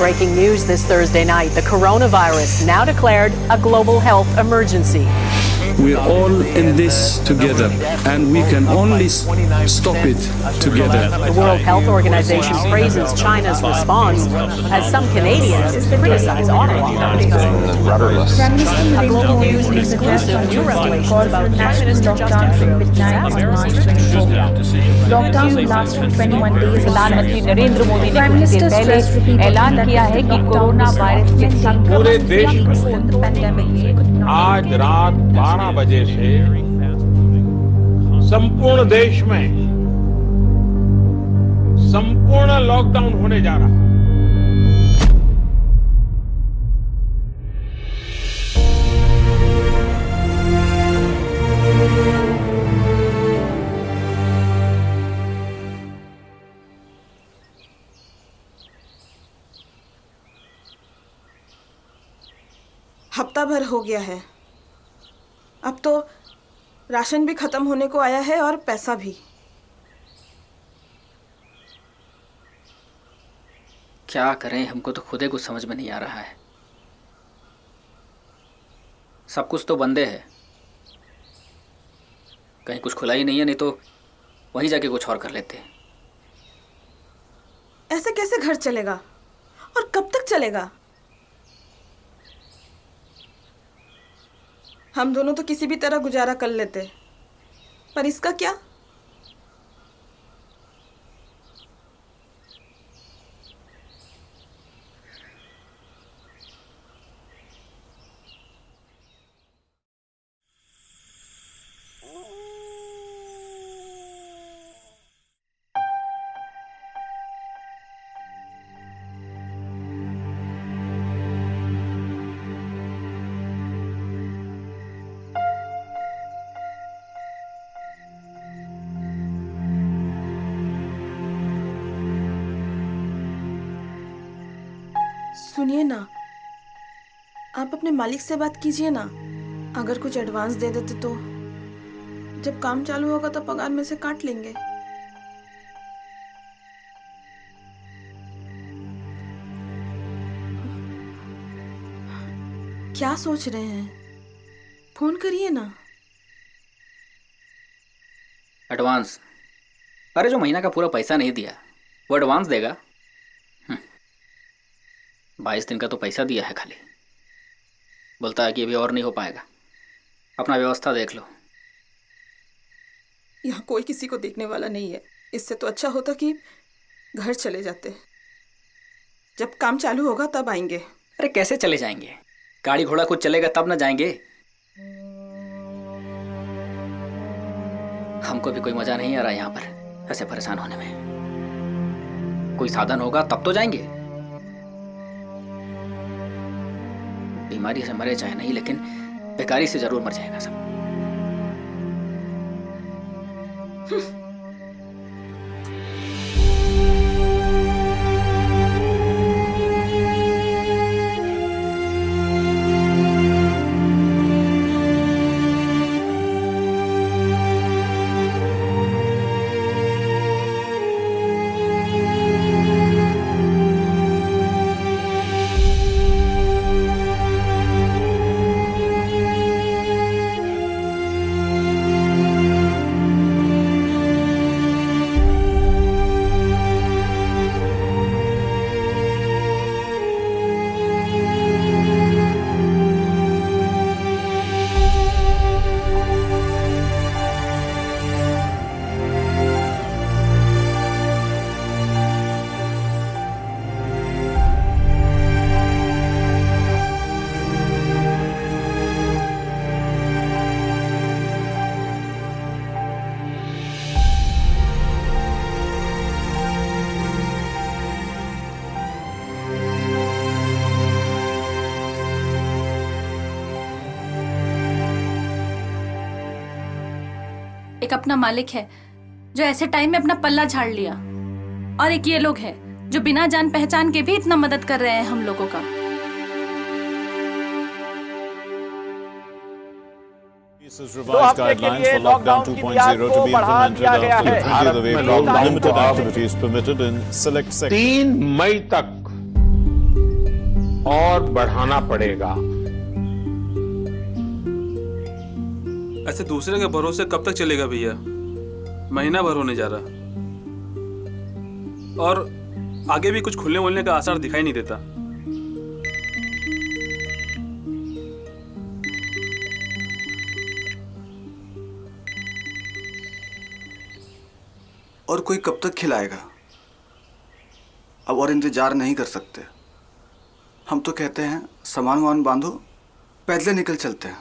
Breaking news this Thursday night, the coronavirus now declared a global health emergency. We're all in this together, and we can only stop it together. The World Health Organization praises China's response as some Canadians criticize Ottawa. A global news exclusive, new revelations about Prime Minister Justin Trudeau. Lockdown will last for 21 days. प्रधानमंत्री नरेंद्र मोदी ने कुछ देर पहले ऐलान किया है कि corona virus के पूरे देश में आज रात 12 बजे से संपूर्ण देश में संपूर्ण लॉकडाउन होने जा रहा है। हफ्ता भर हो गया है। अब तो राशन भी खत्म होने को आया है और पैसा भी। क्या करें, हमको तो खुद ही कुछ समझ में नहीं आ रहा है। सब कुछ तो बंदे है, कहीं कुछ खुला ही नहीं है, नहीं तो वहीं जाके कुछ और कर लेते हैं। ऐसे कैसे घर चलेगा और कब तक चलेगा? हम दोनों तो किसी भी तरह गुजारा कर लेते, पर इसका क्या? सुनिए ना, आप अपने मालिक से बात कीजिए ना। अगर कुछ एडवांस दे देते तो जब काम चालू होगा तो पगार में से काट लेंगे। क्या सोच रहे हैं? फोन करिए ना। एडवांस? अरे जो महीना का पूरा पैसा नहीं दिया वो एडवांस देगा? 22 दिन का तो पैसा दिया है खाली। बोलता है कि अभी और नहीं हो पाएगा, अपना व्यवस्था देख लो। यहाँ कोई किसी को देखने वाला नहीं है। इससे तो अच्छा होता कि घर चले जाते। जब काम चालू होगा तब आएंगे। अरे कैसे चले जाएंगे? गाड़ी घोड़ा कुछ चलेगा तब ना जाएंगे। हमको भी कोई मजा नहीं आ रहा यहाँ पर ऐसे परेशान होने में। कोई साधन होगा तब तो जाएंगे। बीमारी से मरे चाहे नहीं, लेकिन बेकारी से जरूर मर जाएगा सब। एक अपना मालिक है जो ऐसे टाइम में अपना पल्ला झाड़ लिया, और एक ये लोग हैं जो बिना जान पहचान के भी इतना मदद कर रहे हैं हम लोगों का। Revised guidelines for lockdown 2.0 to be implemented after the 20th of April. Limited activities permitted in select sectors. 3 मई तक और बढ़ाना पड़ेगा। ऐसे दूसरे के भरोसे कब तक चलेगा भैया? महीना भर होने जा रहा और आगे भी कुछ खुलने वुलने का आसार दिखाई नहीं देता। और कोई कब तक खिलाएगा? अब और इंतजार नहीं कर सकते। हम तो कहते हैं सामान वामान बांधो, पैदल निकल चलते हैं।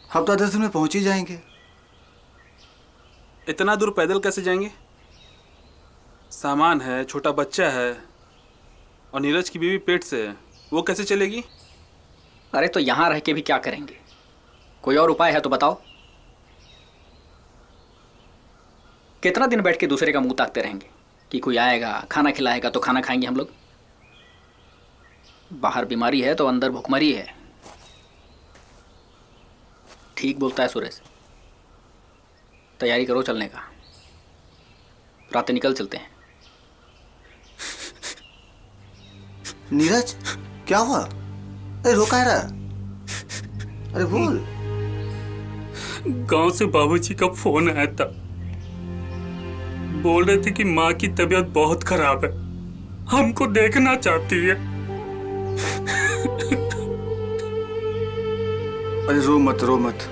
हफ्ता 10 दिन में पहुंच ही जाएंगे। इतना दूर पैदल कैसे जाएंगे? सामान है, छोटा बच्चा है और नीरज की बीवी पेट से है, वो कैसे चलेगी? अरे तो यहाँ रह के भी क्या करेंगे? कोई और उपाय है तो बताओ। कितना दिन बैठ के दूसरे का मुंह ताकते रहेंगे कि कोई आएगा खाना खिलाएगा तो खाना खाएंगे हम लोग? बाहर बीमारी है तो अंदर भुखमरी है। ठीक बोलता है सुरेश। तैयारी करो चलने का, रात निकल चलते हैं। नीरज क्या हुआ? अरे रो कहाँ रहा? अरे बोल। गांव से बाबूजी का फोन आया था, बोल रहे थे कि माँ की तबीयत बहुत खराब है, हमको देखना चाहती है। अरे रो मत,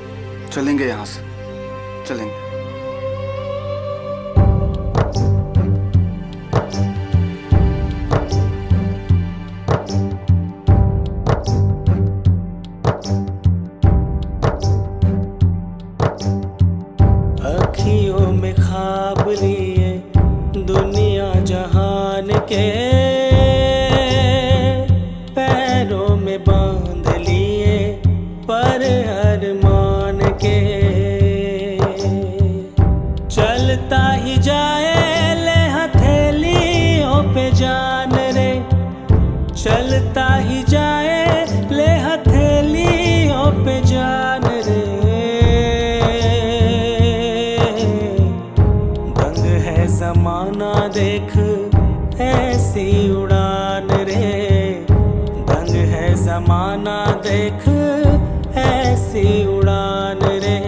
चलेंगे यहाँ से, चलेंगे। अखियों में ख्वाब लिए दुनिया जहान के, पैरों में बांध लिए पर अरमान के। चलता ही जाए ले हथेलियों पे जान रे, चलता ही जाए ले हथेलियों पे जान रे। दंग है जमाना देख ऐसी उड़ान रे, दंग है जमाना देख ऐसी उड़ान रे।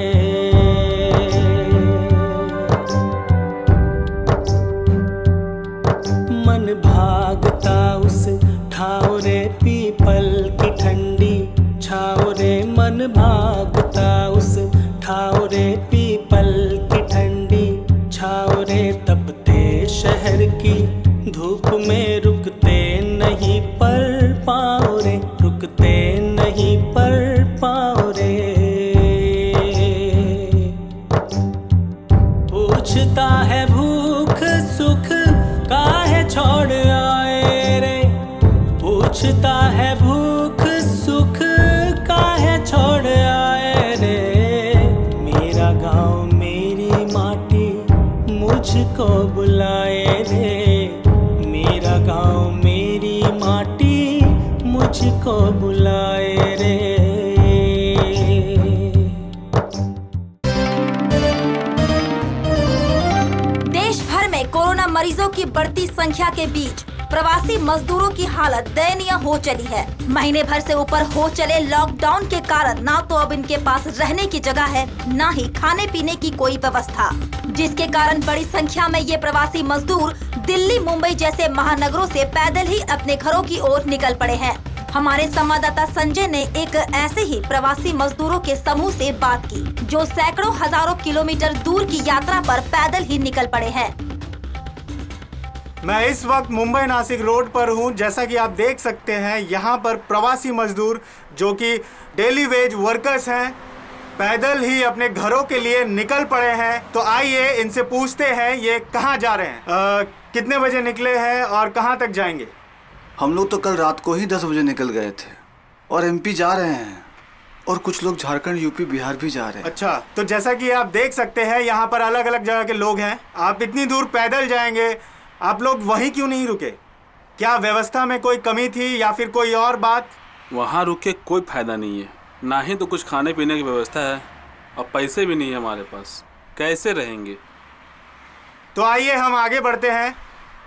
मन भागता उस ठाव रे पीपल की ठंडी छाव रे, मन भागता उस ठाव रे पीपल की ठंडी छाव रे। तपते शहर की धूप में रुकते नहीं पर पाँव रे, रुकते नहीं पर पाँव रे। पूछता है भूख सुख काहे छोड़ आए रे, पूछता है भूख सुख काहे छोड़ आए रे। मेरा गाँव मेरी माटी मुझको बुलाए रे, मेरा गाँव मेरी माटी मुझको बुलाए रे। देश भर में कोरोना मरीजों की बढ़ती संख्या के बीच प्रवासी मजदूरों की हालत दयनीय हो चली है। महीने भर से ऊपर हो चले लॉकडाउन के कारण ना तो अब इनके पास रहने की जगह है, ना ही खाने पीने की कोई व्यवस्था, जिसके कारण बड़ी संख्या में ये प्रवासी मजदूर दिल्ली मुंबई जैसे महानगरों से पैदल ही अपने घरों की ओर निकल पड़े हैं। हमारे संवाददाता संजय ने एक ऐसे ही प्रवासी मजदूरों के समूह से बात की, जो सैकड़ों हजारों किलोमीटर दूर की यात्रा पर पैदल ही निकल पड़े हैं। मैं इस वक्त मुंबई नासिक रोड पर हूं। जैसा कि आप देख सकते हैं, यहां पर प्रवासी मजदूर जो कि डेली वेज वर्कर्स हैं, पैदल ही अपने घरों के लिए निकल पड़े हैं। तो आइए इनसे पूछते हैं ये कहां जा रहे हैं, कितने बजे निकले हैं और कहां तक जाएंगे। हम लोग तो कल रात को ही 10 बजे निकल गए थे और एमपी जा रहे हैं, और कुछ लोग झारखंड यूपी बिहार भी जा रहे हैं। अच्छा, तो जैसा कि आप देख सकते हैं यहाँ पर अलग अलग जगह के लोग हैं। आप इतनी दूर पैदल जाएंगे, आप लोग वहीं क्यों नहीं रुके? क्या व्यवस्था में कोई कमी थी या फिर कोई और बात? वहाँ रुक के कोई फायदा नहीं है, ना ही तो कुछ खाने पीने की व्यवस्था है और पैसे भी नहीं है हमारे पास, कैसे रहेंगे? तो आइए हम आगे बढ़ते हैं।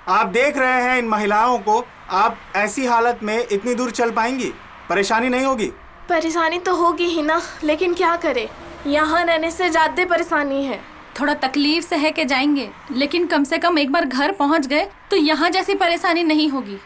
आप देख रहे हैं इन महिलाओं को, आप ऐसी हालत में इतनी दूर चल पाएंगी? परेशानी नहीं होगी? परेशानी तो होगी ही ना, लेकिन क्या करे, यहाँ रहने से ज्यादा परेशानी है। थोड़ा तकलीफ से है कि जाएंगे, लेकिन कम से कम एक बार घर पहुँच गए तो यहाँ जैसी परेशानी नहीं होगी।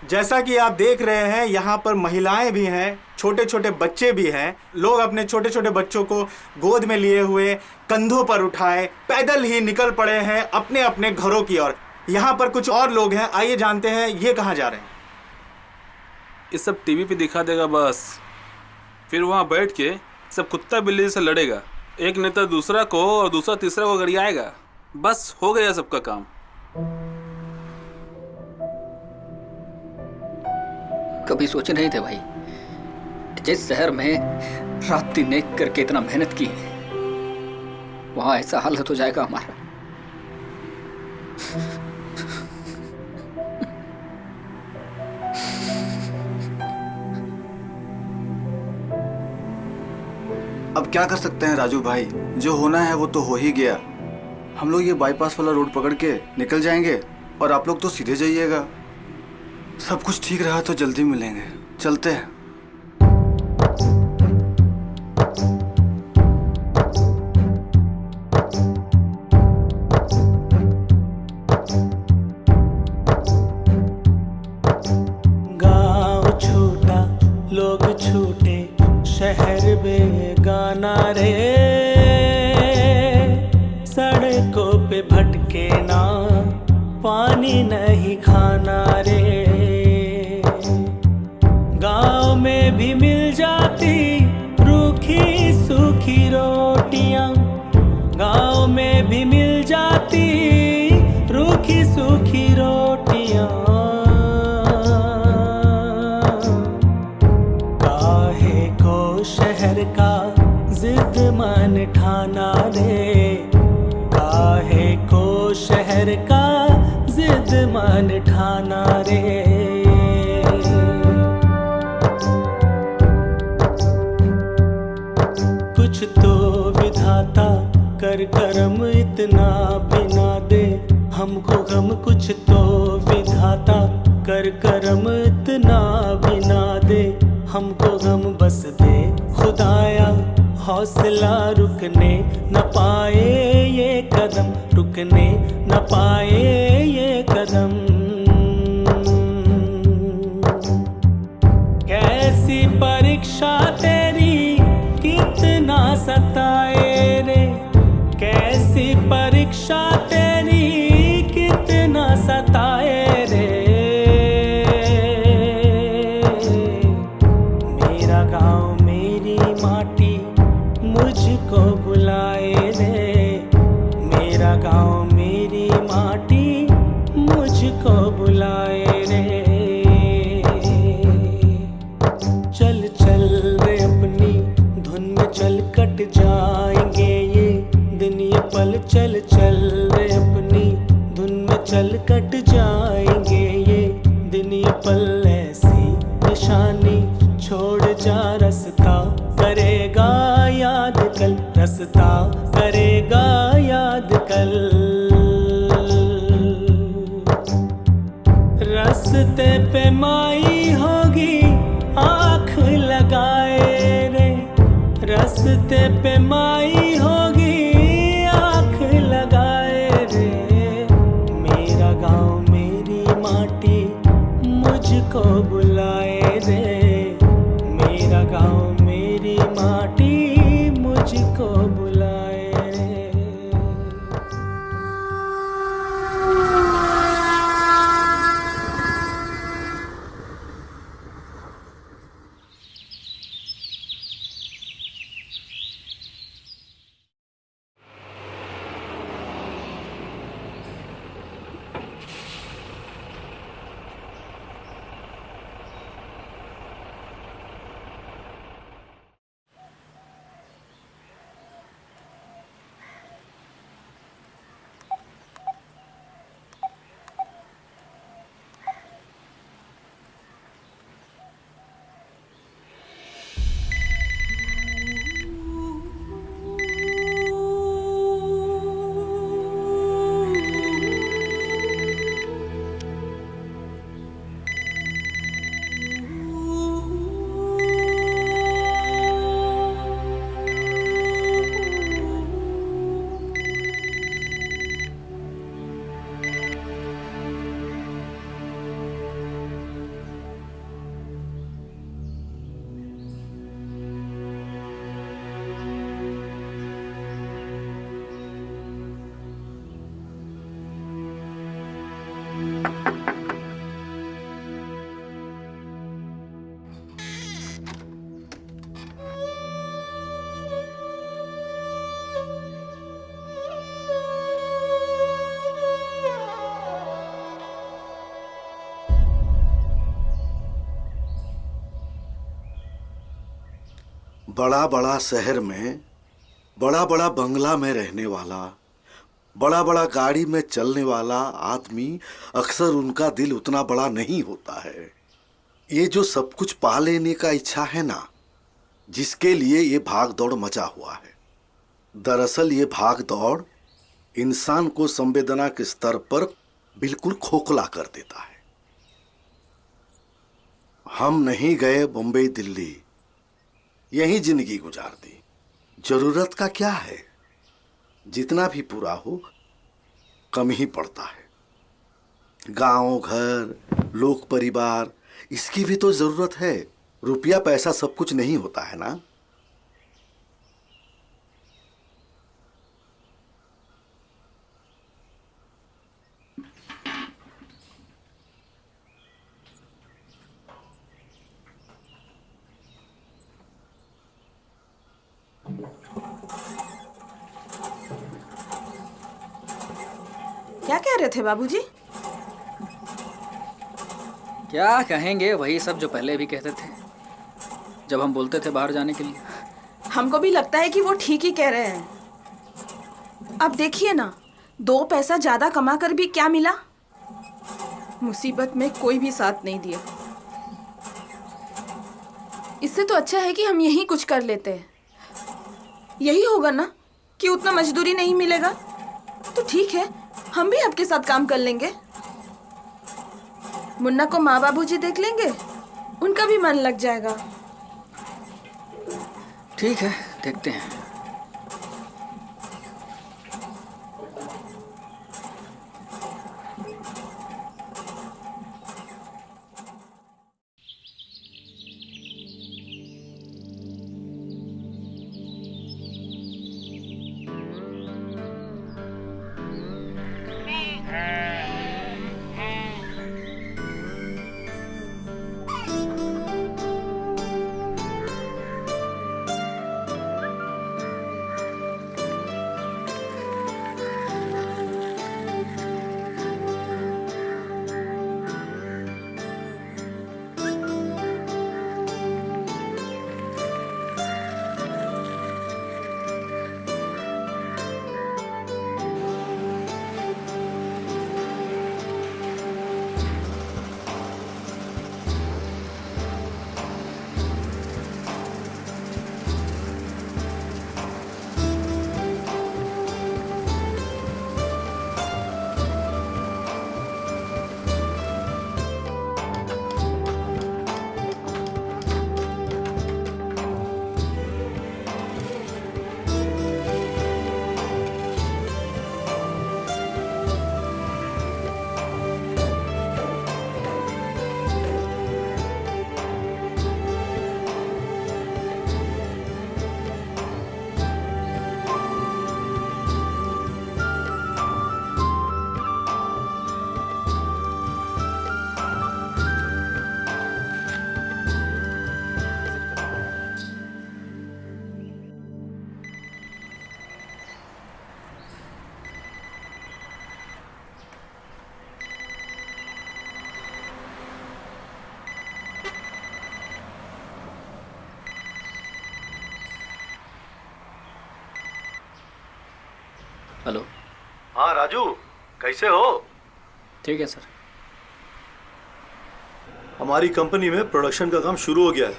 जैसा कि आप देख रहे हैं, यहाँ पर महिलाएं भी हैं, छोटे छोटे बच्चे भी हैं। लोग अपने छोटे छोटे बच्चों को गोद में लिए हुए, कंधों पर उठाए, पैदल ही निकल पड़े हैं अपने अपने घरों की ओर। यहाँ पर कुछ और लोग हैं, आइए जानते हैं ये कहाँ जा रहे हैं। ये सब टीवी पे दिखा देगा बस, फिर वहाँ बैठ के सब कुत्ता बिल्ली से लड़ेगा। एक नेता दूसरा को और दूसरा तीसरा को गरियाएगा। बस हो गया सबका काम। कभी सोचे नहीं थे भाई कि जिस शहर में रात दिन एक करके इतना मेहनत की, वहां ऐसा हालत हो जाएगा हमारा। अब क्या कर सकते हैं राजू भाई, जो होना है वो तो हो ही गया। हम लोग ये बाईपास वाला रोड पकड़ के निकल जाएंगे और आप लोग तो सीधे जाइएगा। सब कुछ ठीक रहा तो जल्दी मिलेंगे, चलते हैं। गाँव छूटा लोग छूटे, शहर बेगाना रे, सड़कों पे भटके ना, पानी नहीं खाना रे। गाँव में भी मिल जाती रूखी सूखी रोटियाँ, गाँव में भी मिल जाती रूखी सूखी रोटियाँ। काहे को शहर का जिद मान ठाना रे, काहे को शहर का जिद मान ठाना रे। कुछ तो विधाता कर करम इतना भी ना दे हमको गम, कुछ तो विधाता कर करम इतना भी ना दे हमको गम। बस दे खुदाया हौसला, रुकने न पाए ये कदम, रुकने न पाए ये कदम। कैसी परीक्षा तेरी कितना सताए रे, कैसी परीक्षा तेरी कितना सताए रे। मेरा गाँव मेरी माटी मुझको बुलाए रे, मेरा गाँव मेरी माटी मुझको बुलाए रे। चल चल रे अपनी धुन में चल, कट जाएंगे ये दिन ये पल। चल चल रे अपनी धुन में चल, कट जाएंगे ये दिन ये पल। ऐसी निशानी छोड़ जा, रास्ता करेगा याद कल, रास्ता करेगा याद कल। रास्ते पे माई होगी आँख लगाए रे, रास्ते पे माई होगी आँख लगाए रे। मेरा गाँव मेरी माटी मुझको बुलाए रे, मेरा गाँव मेरी माटी मुझको बुलाए रे। बड़ा बड़ा शहर में बड़ा बड़ा बंगला में रहने वाला, बड़ा बड़ा गाड़ी में चलने वाला आदमी, अक्सर उनका दिल उतना बड़ा नहीं होता है। ये जो सब कुछ पा लेने का इच्छा है ना, जिसके लिए ये भाग दौड़ मचा हुआ है, दरअसल ये भाग दौड़ इंसान को संवेदना के स्तर पर बिल्कुल खोखला कर देता है। हम नहीं गए बम्बई दिल्ली, यही जिंदगी गुजार दी। जरूरत का क्या है, जितना भी पूरा हो कम ही पड़ता है। गांव, घर, लोक परिवार, इसकी भी तो जरूरत है। रुपया पैसा सब कुछ नहीं होता है ना। क्या कह रहे थे बाबूजी? क्या कहेंगे, वही सब जो पहले भी कहते थे जब हम बोलते थे बाहर जाने के लिए। हमको भी लगता है कि वो ठीक ही कह रहे हैं। अब देखिए ना, 2 पैसा ज्यादा कमा कर भी क्या मिला? मुसीबत में कोई भी साथ नहीं दिया। इससे तो अच्छा है कि हम यही कुछ कर लेते हैं। यही होगा ना कि उतना मजदूरी नहीं मिलेगा, तो ठीक है, हम भी आपके साथ काम कर लेंगे। मुन्ना को माँ बाबूजी देख लेंगे, उनका भी मन लग जाएगा। ठीक है, देखते हैं। हेलो। हाँ राजू, कैसे हो? ठीक है सर। हमारी कंपनी में प्रोडक्शन का काम शुरू हो गया है।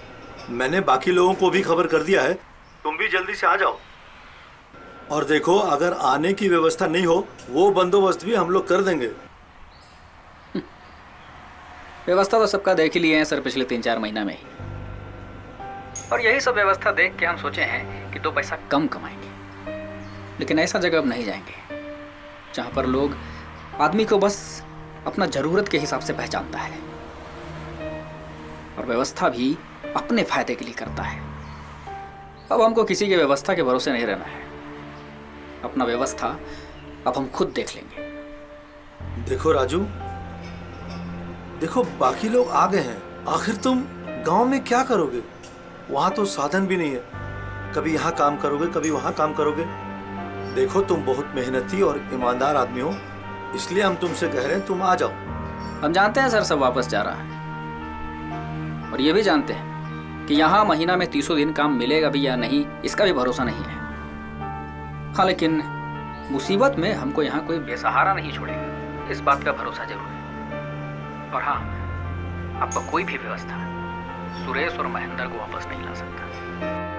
मैंने बाकी लोगों को भी खबर कर दिया है, तुम भी जल्दी से आ जाओ। और देखो, अगर आने की व्यवस्था नहीं हो, वो बंदोबस्त भी हम लोग कर देंगे। व्यवस्था तो सबका देख ही लिए हैं सर, पिछले 3-4 महीना में ही। और यही सब व्यवस्था देख के हम सोचे हैं कि 2 पैसा कम कमाएंगे। लेकिन ऐसा जगह अब नहीं जाएंगे जहाँ पर लोग आदमी को बस अपना ज़रूरत के हिसाब से पहचानता है और व्यवस्था भी अपने फायदे के लिए करता है। अब हमको किसी के व्यवस्था के भरोसे नहीं रहना है। अपना व्यवस्था अब हम खुद देख लेंगे। देखो राजू, देखो बाकी लोग आ गए हैं, आखिर तुम गांव में क्या करोगे? वहां तो साधन भी नहीं है। कभी यहाँ काम करोगे, कभी वहां काम करोगे। देखो, तुम बहुत मेहनती और ईमानदार आदमी हो, इसलिए हम तुमसे कह रहे हैं तुम आ जाओ। हम जानते हैं सर सब वापस जा रहा है, और ये भी जानते हैं कि यहाँ महीना में 30 दिन काम मिलेगा भी या नहीं, इसका भी भरोसा नहीं है। हाँ, लेकिन मुसीबत में हमको यहाँ कोई बेसहारा नहीं छोड़ेगा, इस बात का भरोसा जरूर है। और हाँ, आपका कोई भी व्यवस्था सुरेश और महेंद्र को वापस नहीं ला सकता।